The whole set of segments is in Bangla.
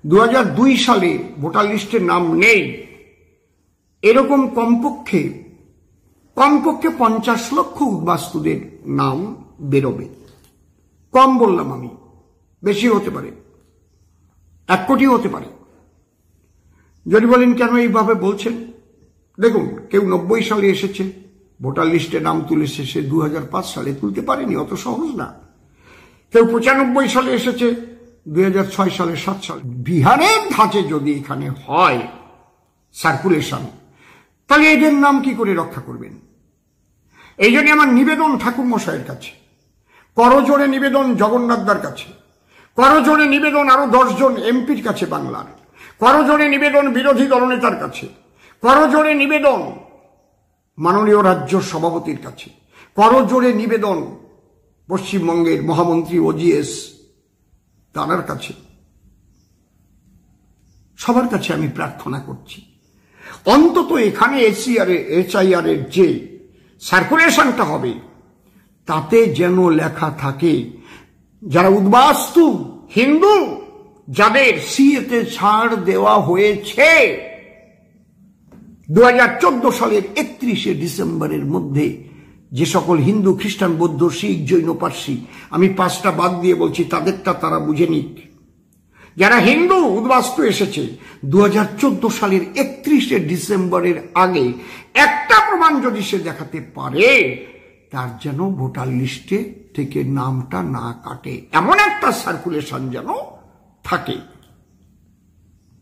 2002 সালে ভোটার লিস্টে নাম নেই, এরকম কমপক্ষে 50 লক্ষ উদ্বাস্তুদের নাম বেরোবে। কম বললাম আমি, বেশি হতে পারে, 1 কোটি হতে পারে। যদি বলেন কেন এইভাবে বলছেন, দেখুন, কেউ 90 সালে এসেছে, ভোটার লিস্টে নাম তুলেছে, সে 2005 সালে তুলতে পারেনি, অত সহজ না। কেউ 95 সালে এসেছে, 2006 সালে, 7 সালে। বিহারের ধাঁচে যদি এখানে হয় সার্কুলেশন, তাহলে এদের নাম কি করে রক্ষা করবেন? এই জন্য আমার নিবেদন ঠাকুর মশাইয়ের কাছে, করজোড়ে নিবেদন জগন্নাথদার কাছে, করজোড়ে নিবেদন আরো 10 জন এমপির কাছে বাংলার, করজোড়ে নিবেদন বিরোধী দলনেতার কাছে, করজোড়ে নিবেদন মাননীয় রাজ্য সভাপতির কাছে, করজোড়ে নিবেদন পশ্চিমবঙ্গের মহামন্ত্রী ওজিএস তার কাছে, সবার কাছে আমি প্রার্থনা করছি, অন্তত এখানে HIR এর যে সার্কুলেশনটা হবে তাতে যেন লেখা থাকে যারা উদ্বাস্তু হিন্দু, যাদের সিএতে ছাড় দেওয়া হয়েছে 2014 সালের 31শে ডিসেম্বরের মধ্যে, যে সকল হিন্দু, খ্রিস্টান, বৌদ্ধ, শিখ, জৈন, পার্সি, আমি 5টা বাদ দিয়ে বলছি, তাদেরটা তারা বুঝে নিক। যারা হিন্দু উদ্বাস্তু এসেছে 2014 সালের 31শে ডিসেম্বরের আগে একটা প্রমাণ যদি সে দেখাতে পারে, তার যেন ভোটার লিস্টে থেকে নামটা না কাটে, এমন একটা সার্কুলেশন যেন থাকে।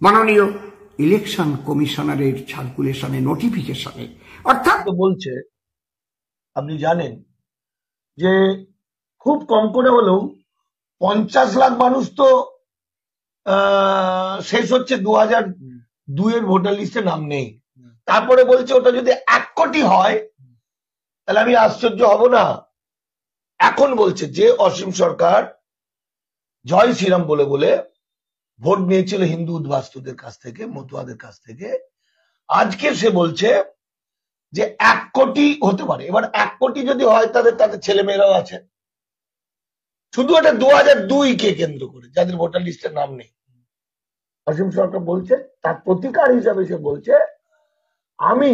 মাননীয় ইলেকশন কমিশনারের সার্কুলেশনে, নোটিফিকেশনে, অর্থাৎ বলছে, আপনি জানেন যে খুব কম করে হলেও 50 লাখ মানুষ তো শেষ হচ্ছে 2002 এর ভোটার লিস্টে নাম নেই। তারপরে বলছে ওটা যদি 1 কোটি হয় তাহলে আমি আশ্চর্য হব না। এখন বলছে যে অসীম সরকার জয় শ্রীরাম বলে বলে ভোট নিয়েছিল হিন্দু উদ্বাস্তুদের কাছ থেকে, মতুয়াদের কাছ থেকে, আজকে সে বলছে যে 1 কোটি হতে পারে। এবার 1 কোটি যদি হয় তাদের ছেলেমেয়েরাও আছে। শুধু এটা 2002 কে কেন্দ্র করে যাদের ভোটার লিস্টের নাম নেই। অসীম সরকার বলছে তার প্রতিকার হিসাবে সে বলছে, আমি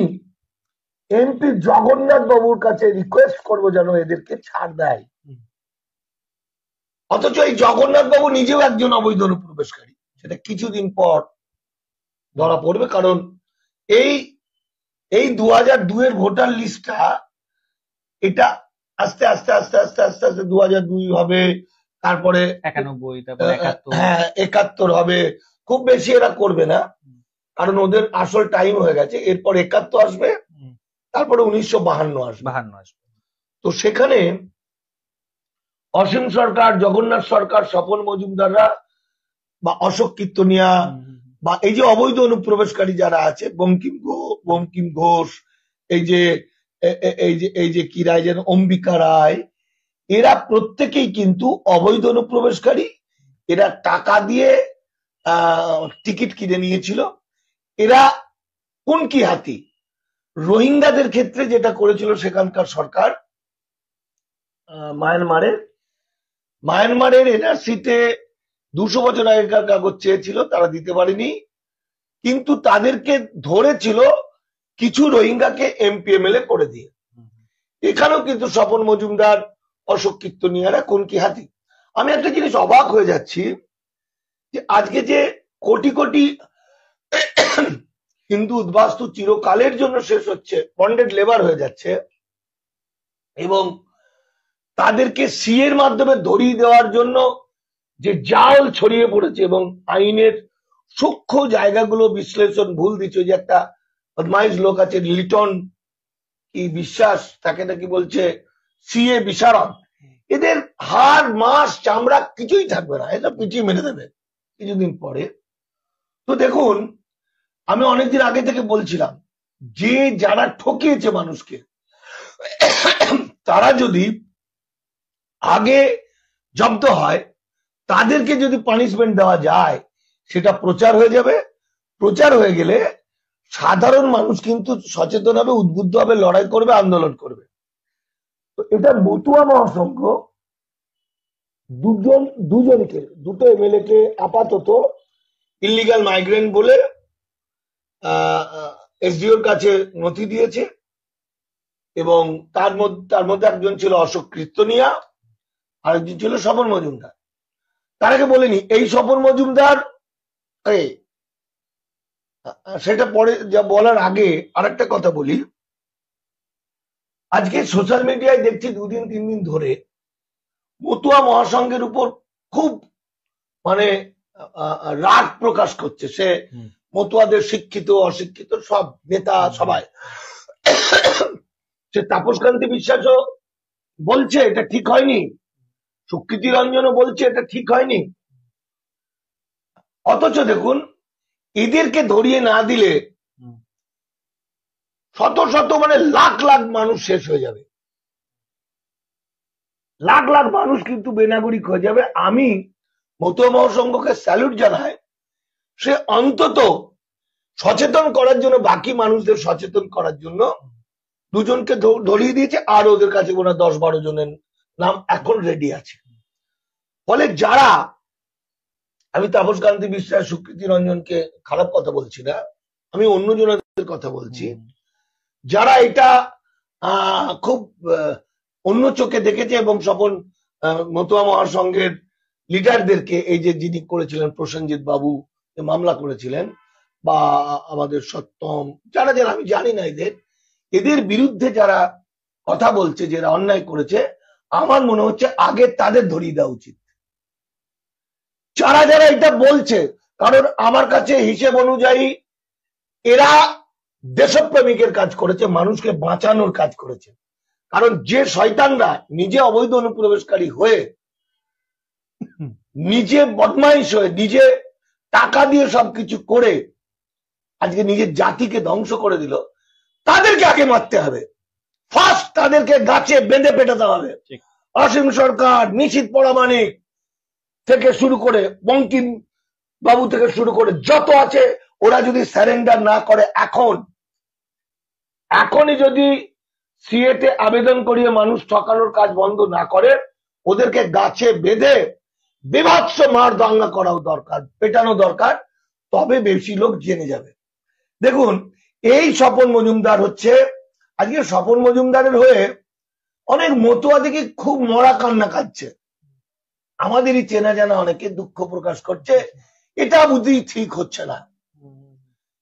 এমপি জগন্নাথ বাবুর কাছে রিকোয়েস্ট করবো যেন এদেরকে ছাড় দেয়। অথচ এই জগন্নাথ বাবু নিজেও একজন অবৈধ অনুপ্রবেশকারী, সেটা কিছুদিন পর ধরা পড়বে। কারণ এই 2002 এর ভোটার লিস্টটা, এটা আস্তে আস্তে আস্তে আস্তে আস্তে আস্তে 2002 হবে, তারপরে 91, তারপরে 71 হবে। খুব বেশি এরা করবে না, কারণ ওদের আসল টাইম হয়ে গেছে। এরপর 71 আসবে, তারপরে 1952 আসবে। তো সেখানে অসীম সরকার, জগন্নাথ সরকার, স্বপন মজুমদাররা বা অশোক কীর্তনিয়া বা এই যে অবৈধ অনুপ্রবেশকারী যারা আছে, বঙ্কিম ঘোষ, এই যে কি রায় যেন, অম্বিকা রায়, এরা প্রত্যেকেই কিন্তু অবৈধ অনুপ্রবেশকারী। এরা টাকা দিয়ে টিকিট কিনে নিয়েছিল। এরা কোন কি হাতি রোহিঙ্গাদের ক্ষেত্রে যেটা করেছিল সেখানকার সরকার, মায়ানমারের এনআরসিতে 200 বছর আগেকার কাগজ চেয়েছিল, তারা দিতে পারেনি, কিন্তু তাদেরকে ধরেছিল কিছু রোহিঙ্গাকে এমপি এমএলএ করে দিয়ে। এখানেও কিন্তু স্বপন মজুমদার, অশোক কীর্তনিয়ারা কোন কি হাতি। আমি একটা জিনিস অবাক হয়ে যাচ্ছি যে আজকে যে কোটি কোটি হিন্দু উদ্বাস্তু চিরকালের জন্য শেষ হচ্ছে, বন্ডেড লেবার হয়ে যাচ্ছে, এবং তাদেরকে সিএর মাধ্যমে ধরিয়ে দেওয়ার জন্য যে জাল ছড়িয়ে পড়েছে এবং আইনের সূক্ষ্ম জায়গাগুলো বিশ্লেষণ ভুল দিচ্ছে। যে একটা বদমাইশ লোক আছে লিটন কি বিশ্বাস, তাকে নাকি বলছে সিএ বিশারদ। এদের হাড়, মাস, চামড়া কিছুই থাকবে না, এটা পিটিয়ে মেরে দেবে কিছুদিন পরে। তো দেখুন, আমি অনেকদিন আগে থেকে বলছিলাম যে যারা ঠকিয়েছে মানুষকে, তারা যদি আগে জব্দ হয়, তাদেরকে যদি পানিশমেন্ট দেওয়া যায়, সেটা প্রচার হয়ে যাবে। প্রচার হয়ে গেলে সাধারণ মানুষ কিন্তু সচেতন হবে, উদ্বুদ্ধ হবে, লড়াই করবে, আন্দোলন করবে। তো এটা মতুয়া মহাসংঘ দুটো এমএলএ কে আপাতত ইলিগাল মাইগ্রেন্ট বলে এসডিওর কাছে নথি দিয়েছে, এবং তার মধ্যে একজন ছিল অশোক কীর্তনিয়া, আরেকজন ছিল স্বপন মজুমদার। তারাকে বলেনি এই স্বপন মজুমদার, সেটা পরে যা বলার আগে আরেকটা কথা বলি। আজকে সোশ্যাল মিডিয়ায় দেখছি 2 দিন 3 দিন ধরে মতুয়া মহাসংঘের উপর খুব মানে রাগ প্রকাশ করছে। সে মতুয়াদের শিক্ষিত অশিক্ষিত সব নেতা সবাই, সে তাপসকান্তি বিশ্বাসও বলছে এটা ঠিক হয়নি, সুকৃতি রঞ্জনও বলছে এটা ঠিক হয়নি। অথচ দেখুন এদেরকে ধরিয়ে না দিলে শত শত মানে লাখ লাখ মানুষ শেষ হয়ে যাবে, লাখ লাখ মানুষ কিন্তু বেনাগরিক হয়ে যাবে। আমি মতুয়া মহাসংঘকে স্যালুট জানাই, সে অন্তত সচেতন করার জন্য, বাকি মানুষদের সচেতন করার জন্য 2 জনকে ধরিয়ে দিয়েছে, আর ওদের কাছে ওনার 10-12 জনের নাম এখন রেডি আছে। ফলে যারা, আমি তাপসকান্তি বিশ্বাস সুকৃতি রঞ্জনকে খারাপ কথা বলছি না, আমি অন্য জনের কথা বলছি, যারা এটা খুব অন্য চোখে দেখেছে এবং স্বপন মতুয়া মহাসংঘের লিডারদেরকে, এই যে যিনি করেছিলেন প্রসেনজিৎ বাবু মামলা করেছিলেন, বা আমাদের সত্যম, যারা যারা আমি জানি না, এদের বিরুদ্ধে যারা কথা বলছে, যারা অন্যায় করেছে, আমার মনে হচ্ছে আগে তাদের ধরিয়ে দেওয়া উচিত, যারা যারা এটা বলছে। কারণ আমার কাছে হিসেব অনুযায়ী এরা দেশপ্রেমিকের কাজ করেছে, মানুষকে বাঁচানোর কাজ করেছে। কারণ যে শয়তানরা নিজে অবৈধ অনুপ্রবেশকারী হয়ে, নিজে বদমাইশ হয়ে, নিজে টাকা দিয়ে সবকিছু করে আজকে নিজের জাতিকে ধ্বংস করে দিল, তাদেরকে আগে মারতে হবে। ফার্স্ট তাদেরকে গাছে বেঁধে পেটাতে হবে। অসীম সরকার, নিশীথ পরামানিক থেকে শুরু করে, বঙ্কিম বাবু থেকে শুরু করে যত আছে, ওরা যদি সারেন্ডার না করে, এখনই যদি সিএতে আবেদন করিয়ে মানুষ ঠকানোর কাজ বন্ধ না করে, ওদেরকে গাছে বেঁধে বিভৎস মার দাঙ্গা করাও দরকার, পেটানো দরকার, তবে বেশি লোক জেনে যাবে। দেখুন এই স্বপন মজুমদার হচ্ছে, আজকে স্বপন মজুমদারের হয়ে অনেক মতুয়া দেখি খুব মরা কান্না কাঁদছে, আমাদেরই চেনা জানা অনেকে দুঃখ প্রকাশ করছে। এটা বুঝি ঠিক হচ্ছে না,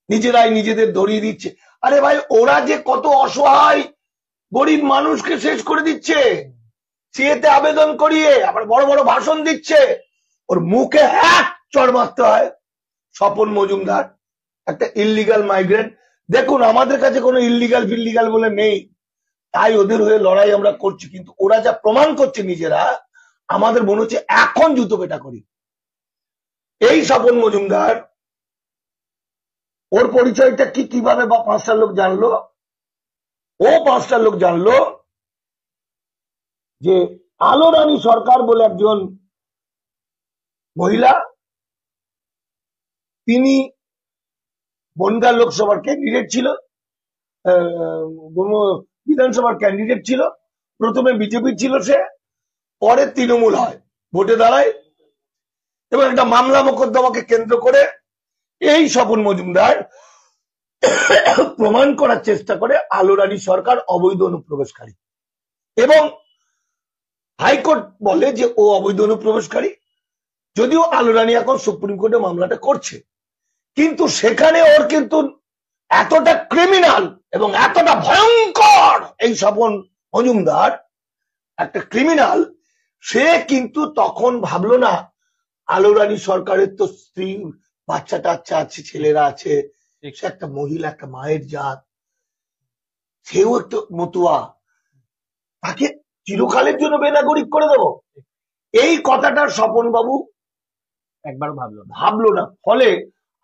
নিজেরাই নিজেদের ধরিয়ে দিচ্ছে। আরে ভাই, ওরা যে কত অসহায় গরিব মানুষকে শেষ করে দিচ্ছে, সিএতে আবেদন করিয়ে আবার বড় বড় ভাষণ দিচ্ছে, ওর মুখে এক চড় মারতে হয়। স্বপন মজুমদার একটা ইল্লিগাল মাইগ্রেন্ট। দেখুন আমাদের কাছে কোনো ইল্লিগাল ফিল্লিগাল বলে নেই, তাই ওদের হয়ে লড়াই আমরা করছি, কিন্তু ওরা যা প্রমাণ করছে নিজেরা, আমাদের মনে হচ্ছে এখন জুতো পেটা করি। এই স্বপন মজুমদার, ওর পরিচয়টা কি কিভাবে বা 5টা লোক জানলো? ও 5টা লোক জানলো যে আলো রানী সরকার বলে একজন মহিলা, তিনি বনগাঁ লোকসভার ক্যান্ডিডেট ছিল, বিধানসভার ক্যান্ডিডেট ছিল। প্রথমে বিজেপি ছিল সে, পরে তৃণমূল হয়, ভোটে দাঁড়ায়, এবং একটা মামলা মোকদ্দমাকে কেন্দ্র করে এই স্বপন মজুমদার প্রমাণ করার চেষ্টা করে আলো রানী সরকার অবৈধ অনুপ্রবেশকারী, এবং হাইকোর্ট বলে যে ও অবৈধ অনুপ্রবেশকারী। যদিও আলো রানী এখন সুপ্রিম কোর্টে মামলাটা করছে, কিন্তু সেখানে ওর কিন্তু এতটা ক্রিমিনাল এবং এতটা ভয়ঙ্কর, এই স্বপন মজুমদার একটা ক্রিমিনাল, সে কিন্তু তখন ভাবলো না আলো রানী সরকারের তো স্ত্রী বাচ্চা টাচ্চা আছে, ছেলেরা আছে, সে একটা মহিলা, একটা মায়ের জাত, সেও একটু মতুয়া, তাকে চিরকালের জন্য বেনাগরিক করে দেবো, এই কথাটা স্বপন বাবু একবার ভাবলো না। ফলে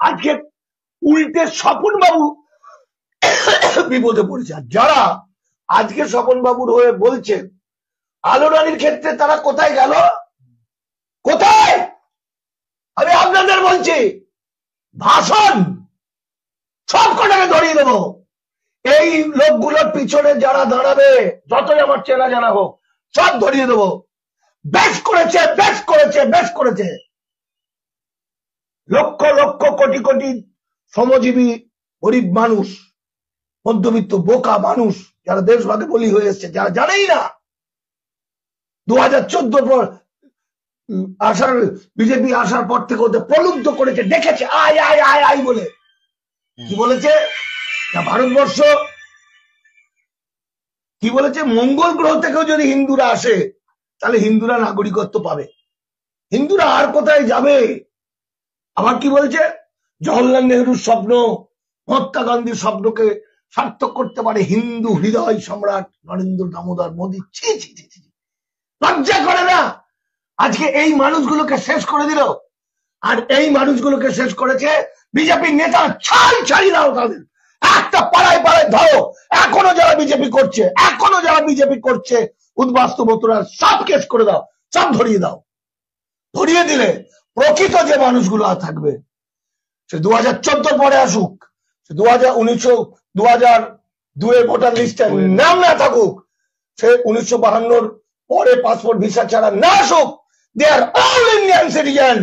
আজকে উল্টে স্বপন বাবু বিপদে পড়েছে। আর যারা আজকে স্বপন বাবুর হয়ে বলছে আলো রানীর ক্ষেত্রে, তারা কোথায় গেল? কোথায়? আমি আপনাদের বলছি, ভাষণ সব কটাকে ধরিয়ে দেবো। এই লোকগুলোর পিছনে যারা দাঁড়াবে, যতই আমার চেনা জানা হোক, সব ধরিয়ে দেবো। বেশ করেছে, বেশ করেছে, বেশ করেছে। লক্ষ লক্ষ কোটি কোটি শ্রমজীবী গরিব মানুষ, মধ্যবিত্ত বোকা মানুষ যারা দেশভাগে বলি হয়ে এসছে, যারা জানেই না 2014 পর বিজেপি আসার পর থেকে ওদের প্রলুব্ধ করেছে, দেখেছে আয় আয় আয় আয় বলে। কি বলেছে না, ভারতবর্ষ কি বলেছে, মঙ্গল গ্রহ থেকেও যদি হিন্দুরা আসে তাহলে হিন্দুরা নাগরিকত্ব পাবে, হিন্দুরা আর কোথায় যাবে। আবার কি বলছে, জওহরলাল নেহরুর স্বপ্ন, মহাত্মা গান্ধীর স্বপ্নকে সার্থক করতে পারে হিন্দু হৃদয় সম্রাট নরেন্দ্র দামোদর মোদী। ছি ছি ছি ছি, লজ্জা করে না? আজকে এই মানুষগুলোকে শেষ করে দিল, আর এই মানুষগুলোকে শেষ করেছে বিজেপির নেতা। ছাড়ি দাও তাদের, একটা পাড়ায় পাড়ায় ধরো, এখনো যারা বিজেপি করছে উদ্বাস্তু মতুরার সব কেস করে দাও, সব ধরিয়ে দাও। ধরিয়ে দিলে প্রকৃত যে মানুষগুলো থাকবে সে 2014 পরে আসুক, সে 2002 ভোটার লিস্টে নাম না থাকুক, সে 1952 পরে পাসপোর্ট ভিসা ছাড়া না আসুক, দে আর অল ইন্ডিয়ান সিটিজেন।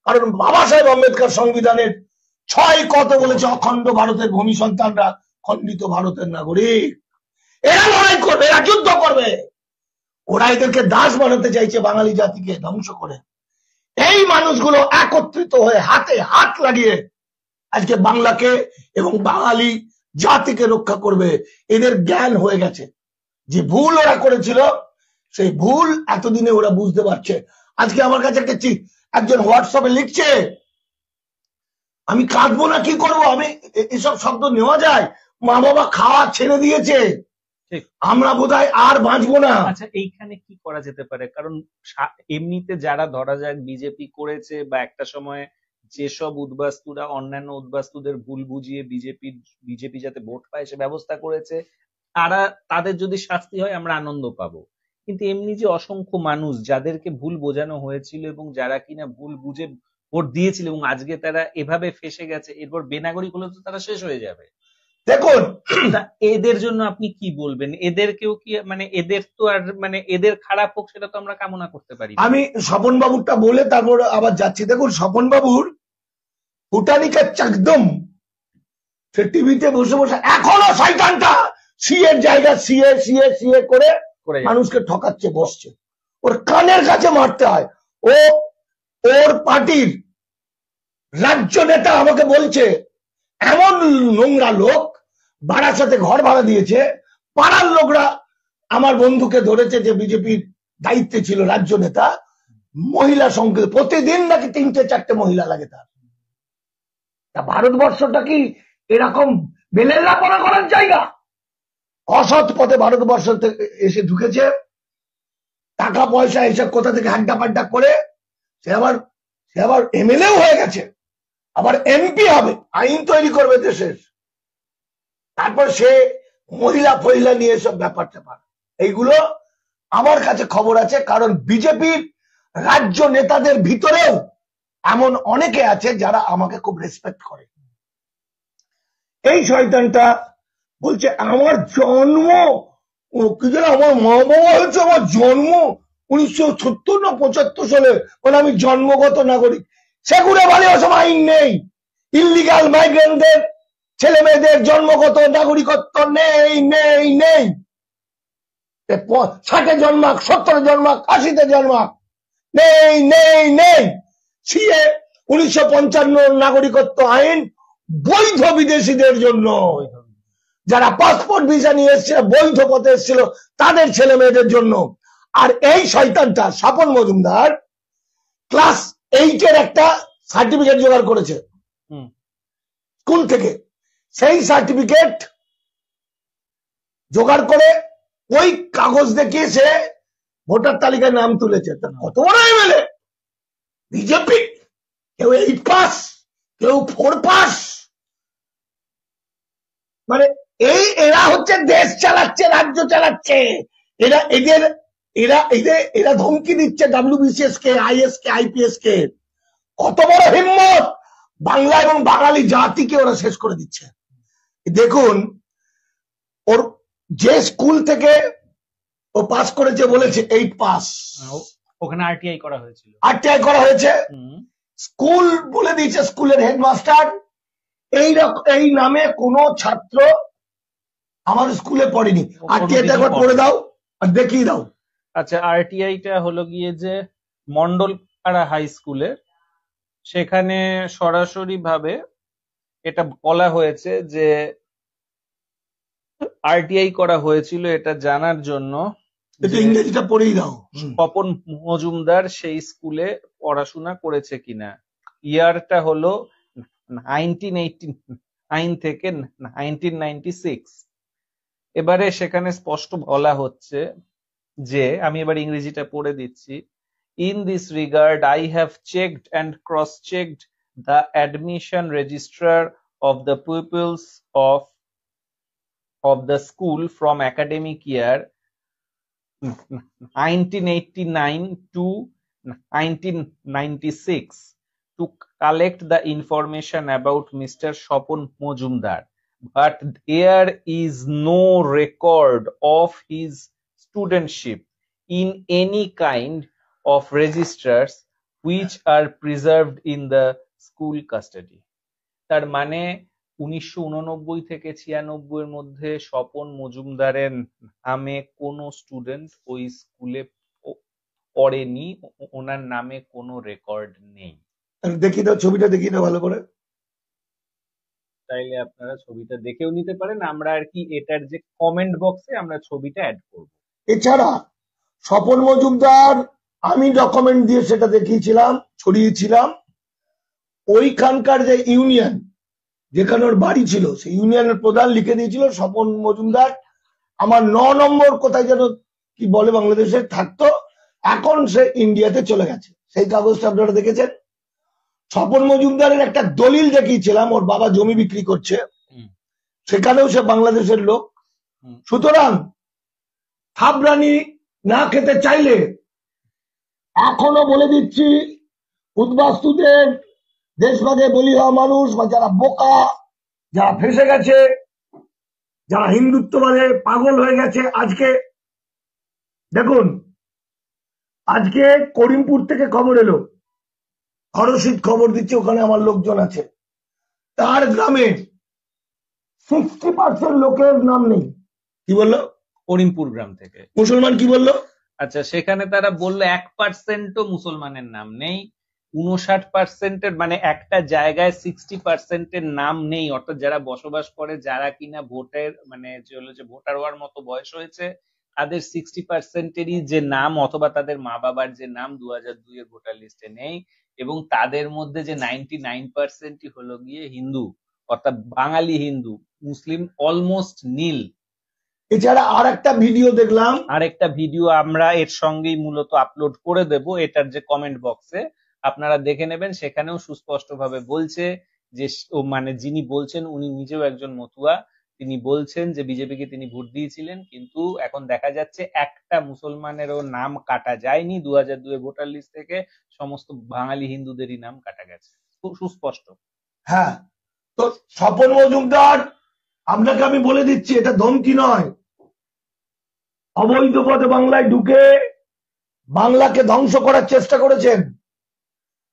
কারণ বাবা সাহেব আম্বেদকর সংবিধানের 6 কত বলেছে, অখণ্ড ভারতের ভূমি সন্তানরা খণ্ডিত ভারতের নাগরিক। এরা লড়াই করবে, এরা যুদ্ধ করবে। ওরা এদেরকে দাস বানাতে চাইছে, বাঙালি জাতিকে ধ্বংস করে। এই মানুষগুলো একত্রিত হয়ে হাতে হাত লাগিয়ে আজকে বাংলাকে এবং বাঙালি জাতিকে রক্ষা করবে। এদের জ্ঞান হয়ে গেছে, যে ভুল ওরা করেছিল সেই ভুল এতদিনে ওরা বুঝতে পারছে। আজকে আমার কাছে একজন হোয়াটসঅ্যাপে লিখছে, আমি কাঁদবো না কি করবো, আমি এসব শব্দ নেওয়া যায়, মা বাবা খাওয়া ছেড়ে দিয়েছে, আমরা বোধহয় আর বাঁচবো না। আচ্ছা, এইখানে কি করা যেতে পারে? কারণ এমনিতে যারা ধরা যাক বিজেপি করেছে বা একটা সময় যেসব উদ্বাস্তুরা অন্যান্য উদ্বাস্তুদের ভুল বুঝিয়ে বিজেপি যাতে ভোট পায় সে ব্যবস্থা করেছে, তাদের যদি শাস্তি হয় আমরা আনন্দ পাবো। কিন্তু এমনি যে অসংখ্য মানুষ যাদেরকে ভুল বোঝানো হয়েছিল এবং যারা কিনা ভুল বুঝে ভোট দিয়েছিল এবং আজকে তারা এভাবে ফেসে গেছে, এরপর বেনাগরিক হলে তো তারা শেষ হয়ে যাবে। দেখুন, এদের জন্য আপনি কি বলবেন? এদেরকেও কি এদের তো আর এদের খারাপ হোক সেটা তো আমরা কামনা করতে পারি। আমি স্বপন বাবুরটা বলে তারপর আবার যাচ্ছি। দেখুন, স্বপন বাবুর ভুটানিকা চাকদম সে টিভিতে বসে বসে এখনো শয়তানটা সিএর জায়গা সিএ করে মানুষকে ঠকাচ্ছে, বসছে। ওর কানের কাছে মারতে হয়। ওর পার্টির রাজ্য নেতা আমাকে বলছে, এমন নোংরা লোক বারাসাতে ঘর ভাড়া দিয়েছে, পাড়ার লোকরা আমার বন্ধুকে ধরেছে যে বিজেপির দায়িত্বে ছিল রাজ্য নেতা, মহিলা সংখ্যা প্রতিদিন নাকি 3-4টে মহিলা লাগে তার। ভারতবর্ষটা কি এরকম বেলেল্লা পড়া করার জায়গা? অসৎ পথে ভারতবর্ষ এসে ঢুকেছে, টাকা পয়সা এসব কোথা থেকে হাড্ডা পাড্ডা করে সে আবার এমএলএও হয়ে গেছে, আবার এমপি হবে, আইন তৈরি করবে দেশের। তারপর সে মহিলা ফহিলা নিয়ে সব ব্যাপার ট্যাপার, এইগুলো আমার কাছে খবর আছে। কারণ বিজেপির রাজ্য নেতাদের ভিতরেও এমন অনেকে আছে যারা আমাকে খুব রেসপেক্ট করে। এই শয়তানটা বলছে আমার জন্ম কি যেন, আমার মা বাবা হচ্ছে আমার জন্ম 1970 না 75 সালে, মানে আমি জন্মগত নাগরিক। সেগুলো বলে ওসব আইন নেই, ইলিগাল মাইগ্রেন্টদের ছেলে মেয়েদের জন্মগত নাগরিকত্ব নেই নেই নেই। 60-এ জন্মাক, 70-এ জন্মাক, 80-তে জন্মাক, নেই নেই নেই। সিএ 1955 নাগরিকত্ব আইন বৈধ বিদেশিদের জন্য, যারা পাসপোর্ট ভিসা নিয়ে এসছে বৈধ পথে এসেছিল তাদের ছেলে মেয়েদের জন্য। আর এই শয়তানটা স্বপন মজুমদার ক্লাস 8-এর একটা সার্টিফিকেট জোগাড় করেছে স্কুল থেকে। সেই সার্টিফিকেট জোগাড় করে ওই কাগজ দেখিয়ে সে ভোটার তালিকায় নাম তুলেছে। কত বড় এমএলএ বিজেপি, কেউ 8 পাস, কেউ 4 পাস। মানে এরা হচ্ছে দেশ চালাচ্ছে, রাজ্য চালাচ্ছে। এরা ধমকি দিচ্ছে WBCS K, IS K, IPS কে। কত বড় হিম্মত! বাংলা এবং বাঙালি জাতিকে ওরা শেষ করে দিচ্ছে। দেখুন, ওর যে স্কুল থেকে ও পাস করেছে বলেছে 8 পাস, ওখানে আরটিআই করা হয়েছিল, আরটিআই করা হয়েছে। স্কুল বলে দিয়েছে, স্কুলের হেডমাস্টার এই নামে কোনো ছাত্র আমার স্কুলে পড়েনি। আরটিআইটা একবার পড়ে দাও আর দেখিয়ে দাও। আচ্ছা, আরটিআইটা হলো গিয়ে যে মন্ডলপাড়া হাই স্কুলের, সেখানে সরাসরি ভাবে এটা বলা হয়েছে যে আরটিআই করা হয়েছিল এটা জানার জন্য এটা ইংরেজিটা পড়েই দাও। স্বপন মজুমদার সেই স্কুলে পড়াশোনা করেছে কিনা। ইয়ারটা হলো 1989 থেকে 1996। এবারে সেখানে স্পষ্ট বলা হচ্ছে যে, আমি এবার ইংরেজিটা পড়ে দিচ্ছি। In this regard, I have checked and cross-checked the admission registrar of the pupils of the school from academic year 1989 to 1996 to collect the information about Mr. Shopon Mojumdar, but there is no record of his studentship in any kind of registers which are preserved in the school custody. তার মানে 1989 থেকে 96 এর মধ্যে স্বপন মজুমদারের নামে কোনো স্টুডেন্ট ওই স্কুলে পড়েনি, ওনার নামে কোনো রেকর্ড নেই। দেখি দাও, ছবিটা দেখিয়ে দাও ভালো করে। তাইলে আপনারা ছবিটা দেখেও নিতে পারেন, আমরা আর কি এটার যে কমেন্ট বক্সে আমরা ছবিটা অ্যাড করব। এছাড়া স্বপন মজুমদার আমি ডকুমেন্ট দিয়ে সেটা দেখিয়েছিলাম, ছড়িয়েছিলাম। ওইখানকার যে ইউনিয়ন যেখানে ওর বাড়ি ছিল সেই ইউনিয়নের প্রধান লিখে দিয়েছিল স্বপন মজুমদার আমার 9 নম্বর কোথায় যেন কি বলে বাংলাদেশে থাকতো, এখন সে ইন্ডিয়াতে চলে গেছে। সেই কাগজটা আপনারা দেখেছেন। স্বপন মজুমদারের একটা দলিল দেখিয়েছিলাম, ওর বাবা জমি বিক্রি করছে, সেখানেও সে বাংলাদেশের লোক। সুতরাং থাবরানি না খেতে চাইলে এখনো বলে দিচ্ছি, উদ্বাস্তুদের দেশভাগে বলি হওয়া মানুষ বা যারা বোকা, যারা ফেসে গেছে, যারা হিন্দুত্ববাদে পাগল হয়ে গেছে, আজকে দেখুন, আজকে করিমপুর থেকে খবর এলো, হরশিদ খবর দিচ্ছে, ওখানে আমার লোকজন আছে, তার গ্রামে 60% লোকের নাম নেই। কি বললো? করিমপুর গ্রাম থেকে মুসলমান। কি বললো? আচ্ছা, সেখানে তারা বললো 1%ও মুসলমানের নাম নেই। 59%-এর মানে একটা জায়গায় 60%-এর নাম নেই, অর্থাৎ যারা বসবাস করে, যারা কিনা ভোটের মানে যে ভোটার হওয়ার মতো বয়স হয়েছে, তাদের 60%-এরই যে নাম অথবা তাদের মা বাবার যে নাম 2002 এর ভোটার লিস্টে নেই, এবং তাদের মধ্যে যে 99%ই হলো গিয়ে হিন্দু, অর্থাৎ বাঙালি হিন্দু, মুসলিম অলমোস্ট নীল। এছাড়া আর একটা ভিডিও দেখলাম, আরেকটা ভিডিও আমরা এর সঙ্গেই মূলত আপলোড করে দেব, এটার যে কমেন্ট বক্সে আপনারা দেখে নেবেন। সেখানেও সুস্পষ্ট ভাবে বলছে যে মানে যিনি বলছেন উনি নিজেও একজন মতুয়া, তিনি বলছেন যে বিজেপিকে তিনি ভোট দিয়েছিলেন, কিন্তু এখন দেখা যাচ্ছে একটা মুসলমানেরও নাম কাটা যায়নি 2002 এর ভোটার লিস্ট থেকে, সমস্ত বাঙালি হিন্দুদেরই নাম কাটা গেছে, খুব সুস্পষ্ট। হ্যাঁ, তো স্বপন মজুমদার আপনাকে আমি বলে দিচ্ছি, এটা ধমকি নয়। অবৈধ পথে বাংলায় ঢুকে বাংলাকে ধ্বংস করার চেষ্টা করেছেন।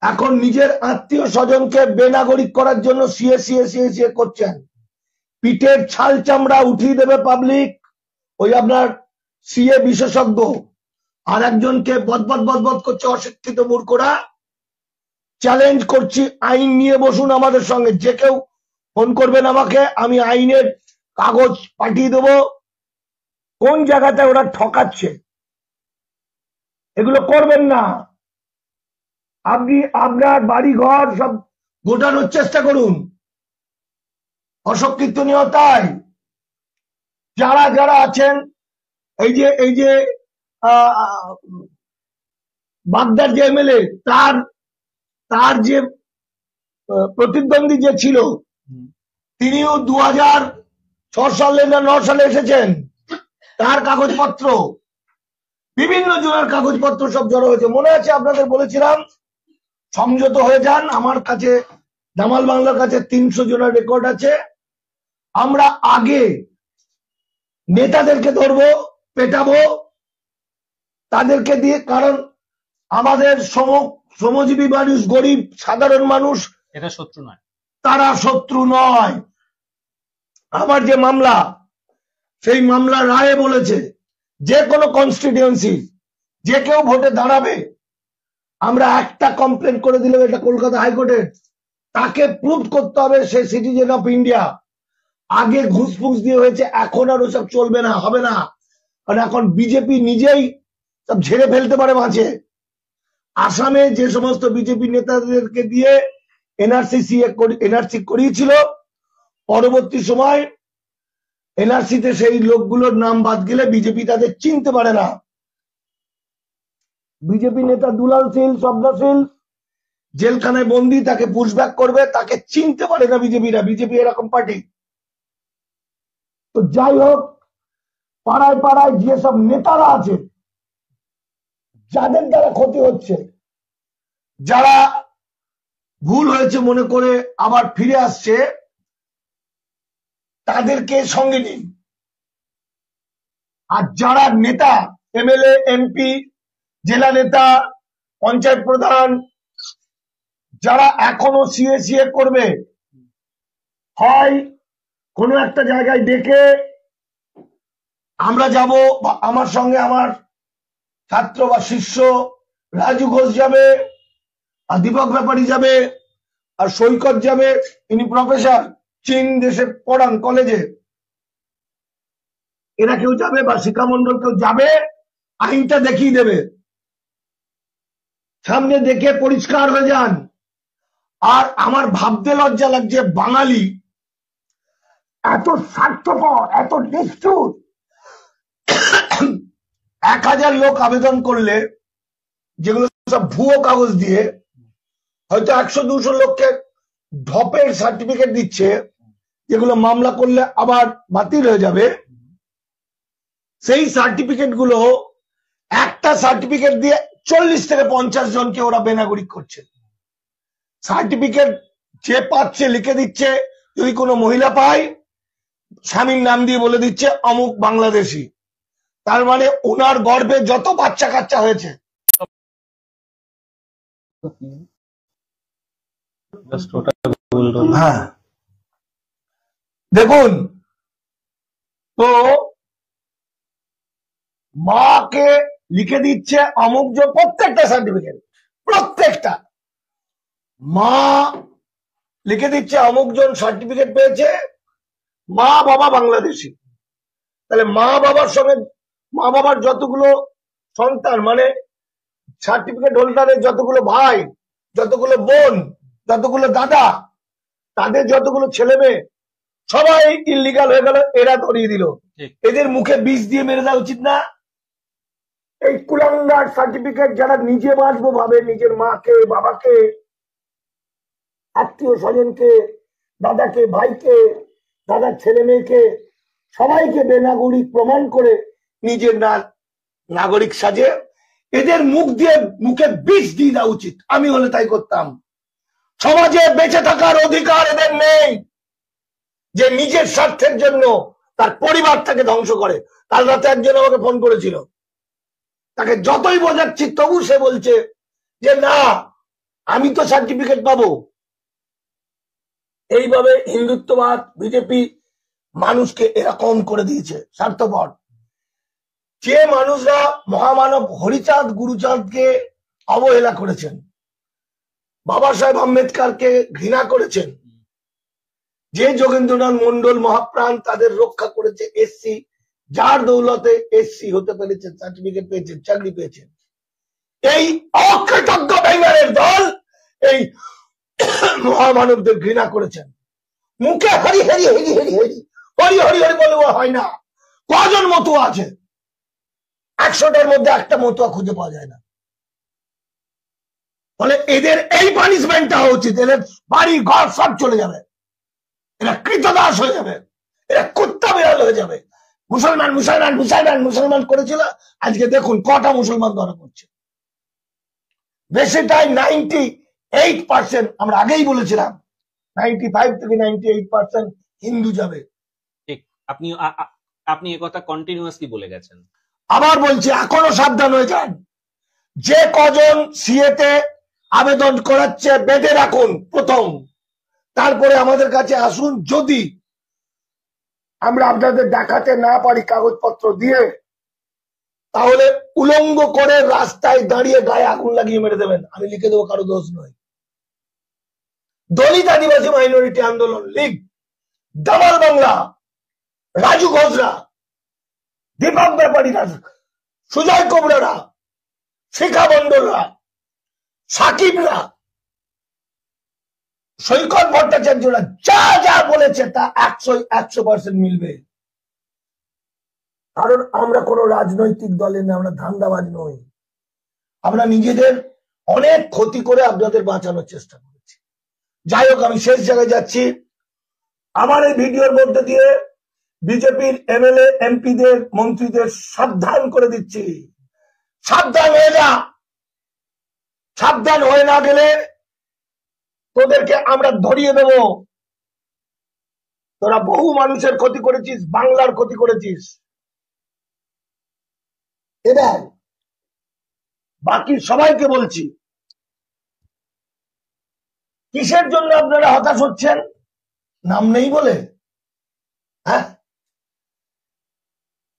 এখন নিজের আত্মীয় স্বজনকে বেনাগরিক করার জন্য সিএ করছেন। পিঠের ছাল চামড়া উঠিয়ে দেবে পাবলিক। ওই আপনার সিএ বিশেষজ্ঞ আর একজনকে বদবদ করছে অশিক্ষিত মূর্খরা। চ্যালেঞ্জ করছি, আইন নিয়ে বসুন আমাদের সঙ্গে। যে কেউ ফোন করবেন আমাকে, আমি আইনের কাগজ পাঠিয়ে দেবো কোন জায়গাতে ওরা ঠকাচ্ছে। এগুলো করবেন না। আপনি আপনার বাড়ি ঘর সব গোটানোর চেষ্টা করুন, অসংকীর্তনীয়তায় যারা যারা আছেন। এই যে বাগদার যে এমএলএ, তার যে প্রতিদ্বন্দ্বী যে ছিল, তিনিও 2006 সালে না 9 সালে এসেছেন। তার কাগজপত্র, বিভিন্ন জনের কাগজপত্র সব জড়ো হয়েছে। মনে আছে আপনাদের বলেছিলাম সংযত হয়ে যান। আমার কাছে দামাল বাংলার কাছে 300 জনের রেকর্ড আছে। আমরা আগে নেতাদেরকে ধরবো, পেটাবো তাদেরকে দিয়ে, কারণ আমাদের শ্রমজীবী মানুষ, গরিব সাধারণ মানুষ, এটা শত্রু নয়, তারা শত্রু নয়। আমার যে মামলা, সেই মামলা রায়ে বলেছে যে কোনো কনস্টিটিউয়েন্সি যে কেউ ভোটে দাঁড়াবে, আমরা একটা কমপ্লেন করে দিলাম, এটা কলকাতা হাইকোর্টের, তাকে প্রুভ করতে হবে সে সিটিজেন অফ ইন্ডিয়া। আগে ঘুষ ফুস দিয়ে হয়েছে, এখন আর ওসব চলবে না, হবে না। কারণ এখন বিজেপি নিজেই সব ঝেড়ে ফেলতে পারে মাঝে। আসামে যে সমস্ত বিজেপি নেতাদেরকে দিয়ে এনআরসি করিয়েছিল, পরবর্তী সময় এনআরসিতে সেই লোকগুলোর নাম বাদ গেলে বিজেপি তাদের চিনতে পারে না। বিজেপি নেতা দুলাল সিল, স্বপ্না সিল জেলখানায় বন্দি, তাকে পুশব্যাক করবে, তাকে চিনতে পারে না বিজেপিরা। বিজেপি এরকম পার্টি। তো যাই হোক, পাড়ায় পাড়ায় যেসব নেতারা আছে, যাদের দ্বারা ক্ষতি হচ্ছে, যারা ভুল হয়েছে মনে করে আবার ফিরে আসছে, তাদেরকে সঙ্গে নিন। আর যারা নেতা, এমএলএ, এমপি, জেলা নেতা, পঞ্চায়েত প্রধান, যারা এখনো সিএ করবে, হয় কোনো একটা জায়গায় ডেকে আমরা যাব, আমার সঙ্গে আমার ছাত্র বা শিষ্য রাজু ঘোষ যাবে, আর দীপক ব্যাপারী যাবে, আর সৈকত যাবে, ইনি প্রফেসর, চীন দেশে পড়ান কলেজে, এরা কেউ যাবে, বা শিক্ষা মন্ডল কেউ যাবে, আইনটা দেখিয়ে দেবে, সামনে দেখে পরিষ্কার হয়ে যান। আর আমার ভাবতে লজ্জা লাগছে, বাঙালি এত স্বার্থপর, এত নিষ্ঠুর। 1000 লোক আবেদন করলে, যেগুলো সব ভুয়ো কাগজ দিয়ে, হয়তো 100-200 লোককে ঢপের সার্টিফিকেট দিচ্ছে, যেগুলো মামলা করলে আবার বাতিল হয়ে যাবে। সেই সার্টিফিকেট গুলো, একটা সার্টিফিকেট দিয়ে 40 থেকে 50 জনকে ওরা বেনাগরিক করছে। সার্টিফিকেট যে পাচ্ছে লিখে দিচ্ছে, যদি কোনো মহিলা পায় স্বামীর নাম দিয়ে বলে দিচ্ছে অমুক বাংলাদেশি। তার মানে ওনার গর্ভে যত বাচ্চা কাচ্চা হয়েছে, হ্যাঁ দেখুন তো, মাকে লিখে দিচ্ছে অমুক যে, প্রত্যেকটা সার্টিফিকেট, প্রত্যেকটা মা লিখে দিচ্ছে অমুক জন সার্টিফিকেট পেয়েছে, মা বাবা বাংলাদেশি। তাহলে মা বাবার সঙ্গে, মা বাবার যতগুলো সন্তান, মানে সার্টিফিকেট হোল্ডারের যতগুলো ভাই, যতগুলো বোন, যতগুলো দাদা, তাদের যতগুলো ছেলে মেয়ে, সবাই ইল্লিগাল হয়ে গেল, এরা ধরিয়ে দিল। এদের মুখে বিষ দিয়ে মেরে দেওয়া উচিত না? এই কুলাঙ্গার সার্টিফিকেট যারা নিজে বাঁচবো ভাবে, নিজের মাকে, বাবাকে, আত্মীয় স্বজনকে, দাদাকে, ভাইকে, দাদার ছেলে মেয়েকে, সবাইকে বেনাগরিক প্রমাণ করে নিজের নাগরিক সাজে, এদের মুখ দিয়ে, মুখে বিষ দিয়ে দেওয়া উচিত। আমি হলে তাই করতাম। সমাজে বেঁচে থাকার অধিকার এদের নেই, যে নিজের স্বার্থের জন্য তার পরিবারটাকে ধ্বংস করে। কাল রাতে একজন আমাকে ফোন করেছিল, তাকে যতই বোঝাচ্ছি তবু সে বলছে যে না, আমি তো সার্টিফিকেট পাবো। এইভাবে হিন্দুত্ববাদ, বিজেপি মানুষকে এরকম করে দিয়েছে, স্বার্থপর। যে মানুষরা মহামানব হরিচাঁদ গুরুচাঁদকে অবহেলা করেছেন, বাবা সাহেব আম্বেদকরকে ঘৃণা করেছেন, যে যোগেন্দ্রনাথ মন্ডল মহাপ্রাণ তাদের রক্ষা করেছে, এসসি, যার দৌলতে এসসি হতে পেরেছেন, সার্টিফিকেট পেয়েছেন, চাকরি পেয়েছেন, এই অকৃতজ্ঞ বেঙ্গলের দল এই মহামানবদের ঘৃণা করেছেন। মুখে হরি হরি হরি হরি হরি হরি হরি হরি বলে হয় না। কজন মতুয়া আছে? 100টার মধ্যে একটা মতুয়া খুঁজে পাওয়া যায় না। ফলে এদের এই পানিশমেন্টটা হওয়া উচিত। এদের বাড়ি ঘর সব চলে যাবে, এরা কৃতদাস হয়ে যাবে, এরা কুত্তা বিড়াল হয়ে যাবে। মুসলমান মুসলমান মুসলমান মুসলমান করেছিল, আজকে দেখুন কটা মুসলমান ধরা পড়ছে। বেশিটাই 98%, আমরা আগেই বলেছিলাম 95 থেকে 98% হিন্দু যাবে। ঠিক, আপনি এ কথা কন্টিনিউয়াসলি বলে গেছেন। আবার বলছি, এখনো সাবধান হয়ে যান। যে কজন সিএতে আবেদন করাচ্ছে বেঁধে রাখুন প্রথম, তারপরে আমাদের কাছে আসুন। যদি আমরা আপনাদের দেখাতে না পারি কাগজপত্র দিয়ে, তাহলে উলঙ্গ করে রাস্তায় দাঁড়িয়ে গায়ে আগুন লাগিয়ে মেরে দেবেন, আমি লিখে দেবো, কারো দোষ নয়। দলিত আদিবাসী মাইনরিটি আন্দোলন লীগ, দামাল বাংলা, রাজু ঘোষরা, দীপক ব্যাপারীরা, সুজয় কোবরারা, শিখা মন্ডলরা, সাকিবরা, সৈকত ভট্টাচার্যরা যা যা বলেছে তা 100% মিলবে। কারণ আমরা কোন রাজনৈতিক দলের না, আমরা ধান্দাবাজ নই। আমরা নিজেদের অনেক ক্ষতি করে আপনাদের বাঁচানোর চেষ্টা করেছি। যাই হোক, আমি শেষ জায়গায় যাচ্ছি। আমার এই ভিডিওর মধ্যে দিয়ে বিজেপির এমএলএ এমপিদের মন্ত্রীদের সাবধান করে দিচ্ছি, সাবধান হয়ে যা। সাবধান হয়ে না গেলে তোদেরকে আমরা ধরিয়ে দেব। তোরা বহু মানুষের ক্ষতি করেছিস, বাংলার ক্ষতি করেছিস। এবার বাকি সবাইকে বলছি, কিসের জন্য আপনারা হতাশ হচ্ছেন? নাম নেই বলে? হ্যাঁ,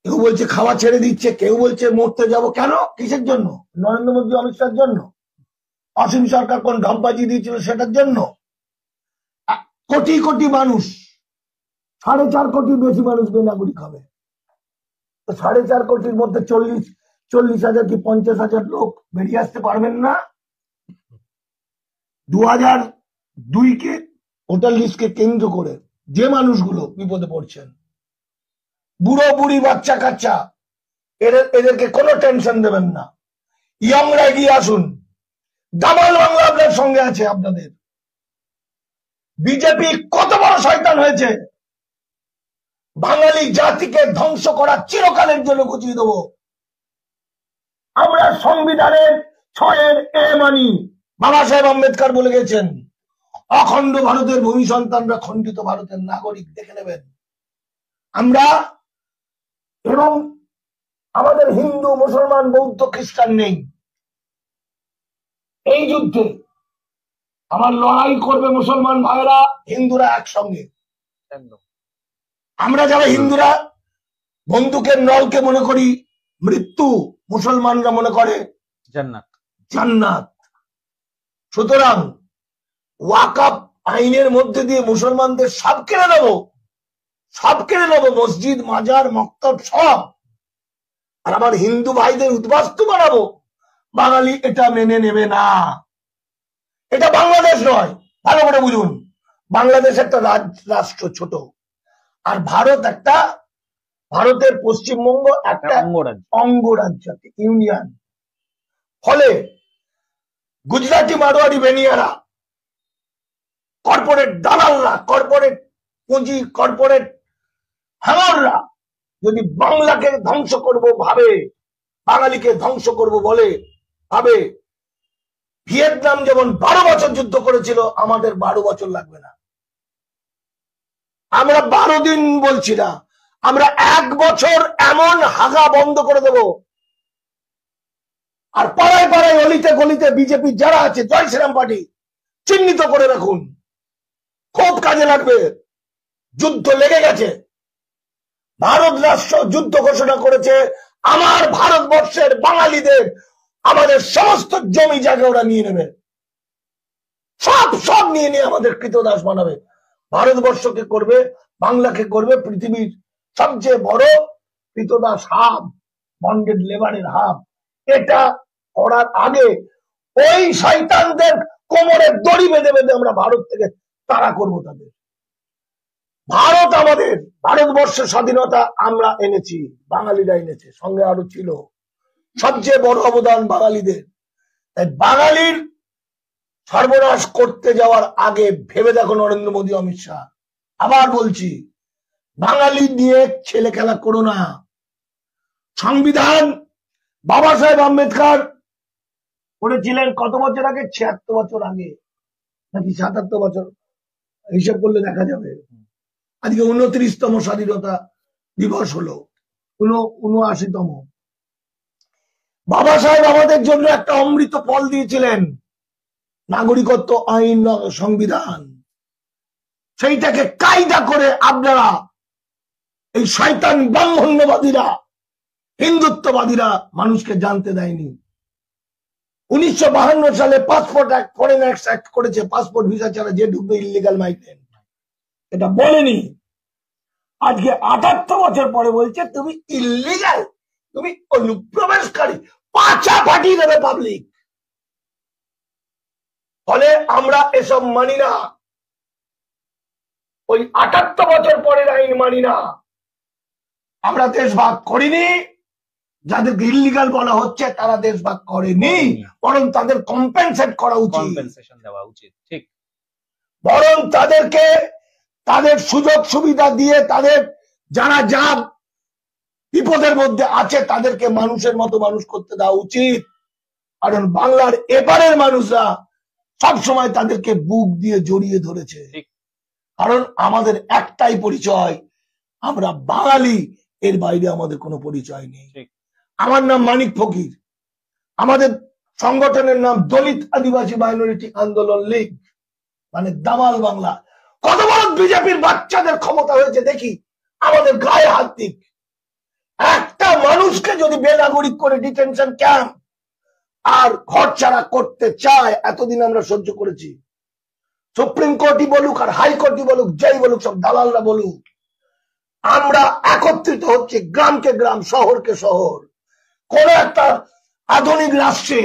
কেউ বলছে খাওয়া ছেড়ে দিচ্ছে, কেউ বলছে মরতে যাব। কেন? কিসের জন্য? নরেন্দ্র মোদী অমিত শাহর জন্য? অসীম সরকার কোন ঢপবাজি দিয়েছিল সেটার জন্য? কোটি কোটি মানুষ, 4.5 কোটি বেশি মানুষ বেনাগরিক হবে। 4.5 কোটির মধ্যে 40,000 কি 50,000 লোক বেরিয়ে আসতে পারবেন না? 2002 ভোটার লিস্টকে কেন্দ্র করে যে মানুষগুলো বিপদে পড়ছেন, বুড়ো বুড়ি, বাচ্চা কাচ্চা, এদেরকে কোনো টেনশন দেবেন না। ইয়ংরা এগিয়ে আসুন। দামাল বাংলা আপনার সঙ্গে আছে। আপনাদের বিজেপি কত বড় শয়তান হয়েছে, বাঙালি জাতিকে ধ্বংস করা চিরকালের জন্য গুছিয়ে দেব। আমরা সংবিধানের 6 মানি। বাবা সাহেব আম্বেদকর বলে গেছেন, অখণ্ড ভারতের ভূমি সন্তানরা খণ্ডিত ভারতের নাগরিক। দেখে নেবেন আমরা। এবং আমাদের হিন্দু, মুসলমান, বৌদ্ধ, খ্রিস্টান নেই। এই যুদ্ধে আমার লড়াই করবে মুসলমান ভাইরা, হিন্দুরা একসঙ্গে। আমরা যারা হিন্দুরা বন্দুকের নলকে মনে করি মৃত্যু, মুসলমানরা মনে করে জান্নাত। জান্নাত। সুতরাং ওয়াকফ আইনের মধ্যে দিয়ে মুসলমানদের সব কেড়ে নেবো, সব কেড়ে নেবো, মসজিদ, মাজার, মক্তব সব। আর আমার হিন্দু ভাইদের উদ্বাস্তু বানাবো। বাঙালি এটা মেনে নেবে না। এটা বাংলাদেশ নয়, ভালো করে বুঝুন। বাংলাদেশ একটা রাষ্ট্র, ছোট। আর ভারত একটা, ভারতের পশ্চিমবঙ্গ একটা অঙ্গরাজ্য, ইউনিয়ন। ফলে গুজরাটি, মারোয়ারি, বেনিয়ারা, কর্পোরেট দালালরা, কর্পোরেট পুঁজি, কর্পোরেট হ্যামাররা যদি বাংলাকে ধ্বংস করব ভাবে, বাঙালিকে ধ্বংস করব বলে ভাবে, ভিয়েতনাম যেমন 12 বছর যুদ্ধ করেছিল, আমাদের 12 বছর লাগবে না। আমরা 12 দিন বলছি না, আমরা 1 বছর এমন হাগা বন্ধ করে দেব। আর পাড়ায় পাড়ায়, অলিতে গলিতে বিজেপি যারা আছে, জয় শ্রীরাম পার্টি চিহ্নিত করে রাখুন, খুব কাজে লাগবে। যুদ্ধ লেগে গেছে। ভারত রাষ্ট্র যুদ্ধ ঘোষণা করেছে। আমার ভারতবর্ষের বাঙালিদের আমাদের সমস্ত জমি জায়গা ওরা নিয়ে নেবে, সব নিয়ে আমাদের কৃতদাস বানাবে। ভারতবর্ষকে করবে, বাংলাকে করবে পৃথিবীর সবচেয়ে বড় কৃতদাস হাব, বন্ডেড লেবারের হাব। এটা করার আগে ওই শয়তানদের কোমরে দড়ি বেঁধে বেঁধে আমরা ভারত থেকে তাড়া করবো তাদের। ভারত আমাদের, ভারতবর্ষের স্বাধীনতা আমরা এনেছি, বাঙালিরা এনেছে, সঙ্গে আরো ছিল। সবচেয়ে বড় অবদান বাঙালিদের। তাই বাঙালির সর্বনাশ করতে যাওয়ার আগে ভেবে দেখো নরেন্দ্র মোদী, অমিত শাহ। আবার বলছি, বাঙালি নিয়ে ছেলে খেলা করো না। সংবিধান বাবা সাহেব আম্বেদকর করেছিলেন কত বছর আগে? 76 বছর আগে, নাকি 77 বছর, হিসাব করলে দেখা যাবে। আজকে 29তম স্বাধীনতা দিবস হলো, 79তম। বাবা সাহেব আমাদের জন্য একটা অমৃত ফল দিয়েছিলেন, নাগরিকত্ব আইন, সংবিধান, সেইটাকে কায়দা করে আপনারা এই শয়তান ব্রাহ্মণ্যবাদীরা, হিন্দুত্ববাদীরা মানুষকে জানতে দেয়নি। 1952 সালে পাসপোর্ট অ্যাক্ট, ফরেন অ্যাক্ট করেছে, পাসপোর্ট ভিসা ছাড়া যে ঢুকবে ইলিগাল মাইগ্রেন্ট, এটা বলেনি। আজকে 78 বছর পরে বলছে তুমি ইলিগাল, তুমি অনুপ্রবেশকারী, পাছা ফাটিয়ে দেবে পাবলিক। ফলে আমরা এসব মানি না, ওই 78 বছর পরের আইন মানি না। আমরা দেশভাগ করিনি, যাদেরকে ইলিগাল বলা হচ্ছে তারা দেশভাগ করেনি, বরং তাদের কম্পেনসেট করা উচিত, কম্পেনসেশন দেওয়া উচিত। ঠিক, বরং তাদেরকে তাদের সুযোগ সুবিধা দিয়ে, তাদের যারা যা বিপদের মধ্যে আছে তাদেরকে মানুষের মতো মানুষ করতে দেওয়া উচিত। কারণ বাংলার এপারের মানুষরা সবসময় তাদেরকে বুক দিয়ে জড়িয়ে ধরেছে। কারণ আমাদের একটাই পরিচয়, আমরা বাঙালি, এর বাইরে আমাদের কোনো পরিচয় নেই। আমার নাম মানিক ফকির, আমাদের সংগঠনের নাম দলিত আদিবাসী মাইনরিটি আন্দোলন লীগ, মানে দামাল বাংলা। কত বড় বিজেপির বাচ্চাদের ক্ষমতা হয়েছে দেখি, আমাদের গায়ে হাত দিক। একটা মানুষকে যদি বেনাগরিক করে ডিটেনশন ক্যাম্প আর ঘর ছাড়া করতে চায়, এতদিন আমরা সহ্য করেছি। সুপ্রিম কোর্টই বলুক আর হাইকোর্টই বলুক, যাই বলুক, সব দালালরা বলুক, আমরা একত্রিত হচ্ছে, গ্রামকে গ্রাম, শহরকে শহর। কোন একটা আধুনিক রাষ্ট্রে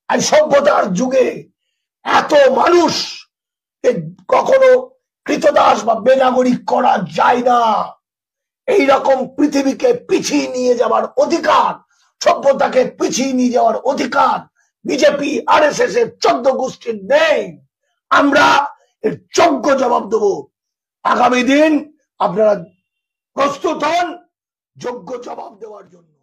এই সভ্যতার যুগে এত মানুষ কখনো কৃতদাস বা বেনাগরিক করা যায় না। এই রকম পৃথিবীকে পিছিয়ে নিয়ে যাওয়ার অধিকার, সভ্যতাকে পিছিয়ে নিয়ে যাওয়ার অধিকার বিজেপি, আরএসএস এর 14 গোষ্ঠীর নেই। আমরা এর যোগ্য জবাব দেব। আগামী দিন আপনারা প্রস্তুত হন যোগ্য জবাব দেওয়ার জন্য।